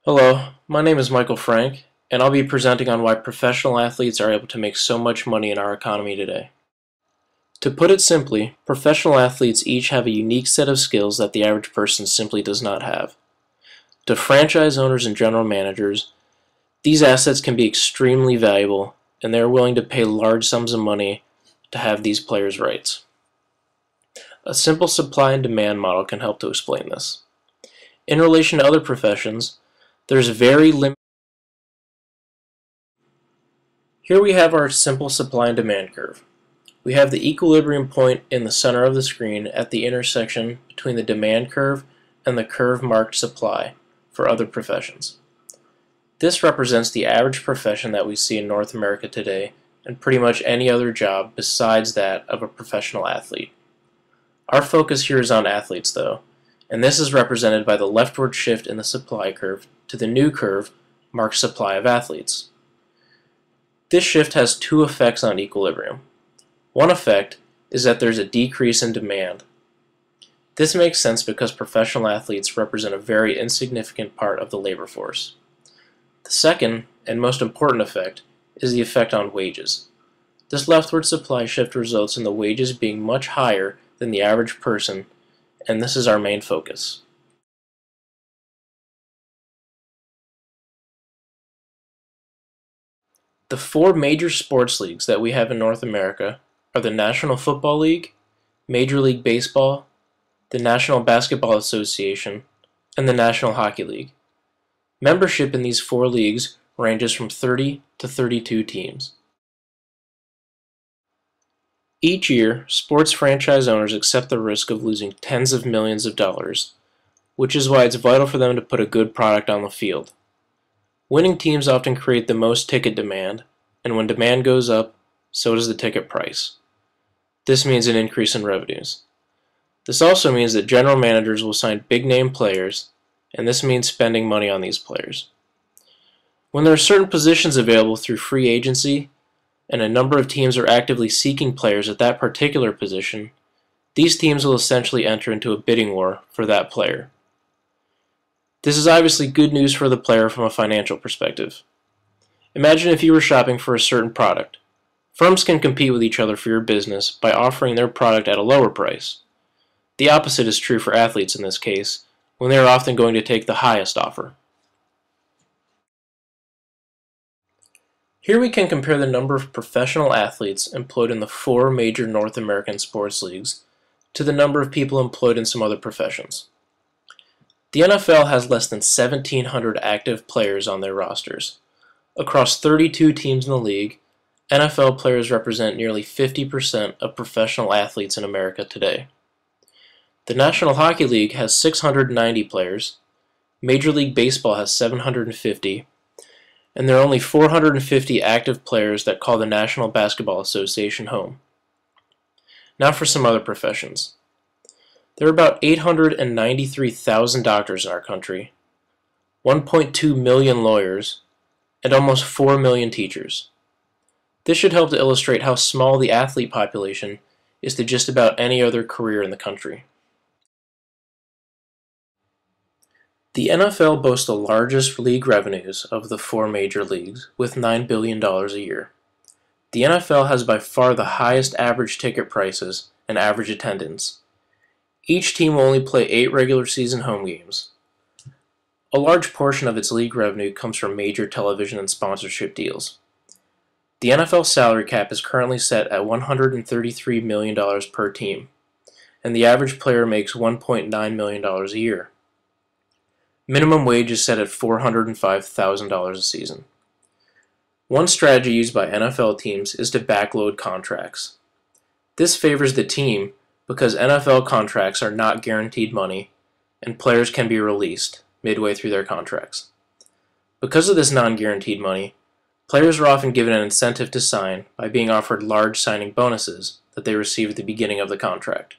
Hello, my name is Michael Frank, and I'll be presenting on why professional athletes are able to make so much money in our economy today. To put it simply, professional athletes each have a unique set of skills that the average person simply does not have. To franchise owners and general managers, these assets can be extremely valuable, and they are willing to pay large sums of money to have these players' rights. A simple supply and demand model can help to explain this. In relation to other professions, there's very limited. Here we have our simple supply and demand curve. We have the equilibrium point in the center of the screen at the intersection between the demand curve and the curve marked supply for other professions. This represents the average profession that we see in North America today and pretty much any other job besides that of a professional athlete. Our focus here is on athletes though, and this is represented by the leftward shift in the supply curve to the new curve marked supply of athletes. This shift has two effects on equilibrium. One effect is that there's a decrease in demand. This makes sense because professional athletes represent a very insignificant part of the labor force. The second, and most important effect, is the effect on wages. This leftward supply shift results in the wages being much higher than the average person, and this is our main focus. The four major sports leagues that we have in North America are the National Football League, Major League Baseball, the National Basketball Association, and the National Hockey League. Membership in these four leagues ranges from 30 to 32 teams. Each year, sports franchise owners accept the risk of losing tens of millions of dollars, which is why it's vital for them to put a good product on the field. Winning teams often create the most ticket demand, and when demand goes up, so does the ticket price. This means an increase in revenues. This also means that general managers will sign big-name players, and this means spending money on these players. When there are certain positions available through free agency, and a number of teams are actively seeking players at that particular position, these teams will essentially enter into a bidding war for that player. This is obviously good news for the player from a financial perspective. Imagine if you were shopping for a certain product. Firms can compete with each other for your business by offering their product at a lower price. The opposite is true for athletes in this case, when they are often going to take the highest offer. Here we can compare the number of professional athletes employed in the four major North American sports leagues to the number of people employed in some other professions. The NFL has less than 1,700 active players on their rosters. Across 32 teams in the league, NFL players represent nearly 50% of professional athletes in America today. The National Hockey League has 690 players, Major League Baseball has 750, and there are only 450 active players that call the National Basketball Association home. Now for some other professions. There are about 893,000 doctors in our country, 1.2 million lawyers, and almost 4 million teachers. This should help to illustrate how small the athlete population is to just about any other career in the country. The NFL boasts the largest league revenues of the four major leagues, with $9 billion a year. The NFL has by far the highest average ticket prices and average attendance. Each team will only play 8 regular season home games. A large portion of its league revenue comes from major television and sponsorship deals. The NFL salary cap is currently set at $133 million per team, and the average player makes $1.9 million a year. Minimum wage is set at $405,000 a season. One strategy used by NFL teams is to backload contracts. This favors the team because NFL contracts are not guaranteed money, and players can be released midway through their contracts. Because of this non-guaranteed money, players are often given an incentive to sign by being offered large signing bonuses that they receive at the beginning of the contract.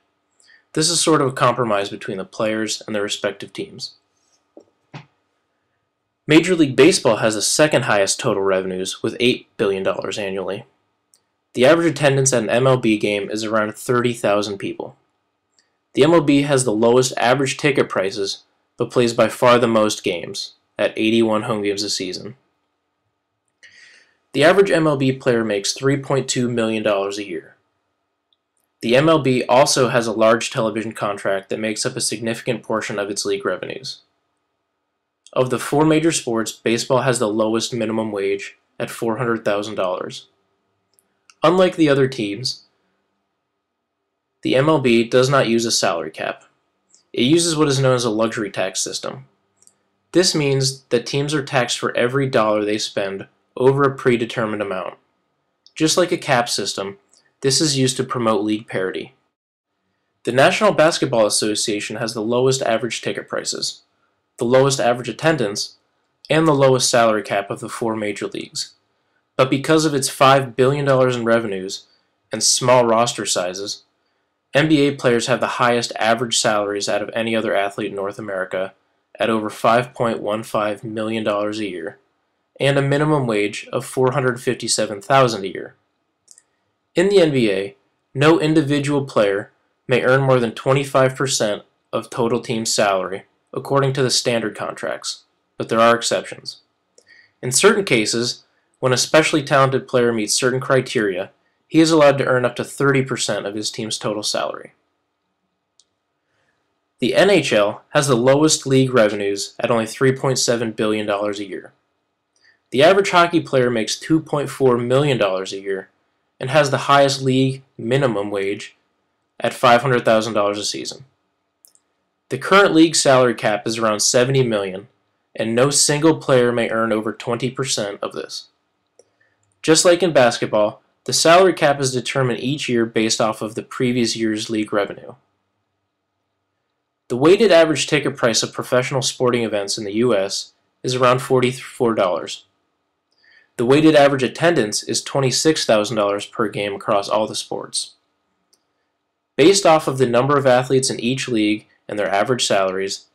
This is sort of a compromise between the players and their respective teams. Major League Baseball has the second highest total revenues with $8 billion annually. The average attendance at an MLB game is around 30,000 people. The MLB has the lowest average ticket prices, but plays by far the most games, at 81 home games a season. The average MLB player makes $3.2 million a year. The MLB also has a large television contract that makes up a significant portion of its league revenues. Of the four major sports, baseball has the lowest minimum wage at $400,000. Unlike the other teams, the MLB does not use a salary cap. It uses what is known as a luxury tax system. This means that teams are taxed for every dollar they spend over a predetermined amount. Just like a cap system, this is used to promote league parity. The National Basketball Association has the lowest average ticket prices, the lowest average attendance, and the lowest salary cap of the four major leagues. But because of its $5 billion in revenues and small roster sizes, NBA players have the highest average salaries out of any other athlete in North America at over $5.15 million a year, and a minimum wage of $457,000 a year. In the NBA, no individual player may earn more than 25% of total team salary, according to the standard contracts, but there are exceptions. In certain cases, when a especially talented player meets certain criteria, he is allowed to earn up to 30% of his team's total salary. The NHL has the lowest league revenues at only $3.7 billion a year. The average hockey player makes $2.4 million a year and has the highest league minimum wage at $500,000 a season. The current league salary cap is around $70 million, and no single player may earn over 20% of this. Just like in basketball, the salary cap is determined each year based off of the previous year's league revenue. The weighted average ticket price of professional sporting events in the U.S. is around $44. The weighted average attendance is $26,000 per game across all the sports. Based off of the number of athletes in each league and their average salaries,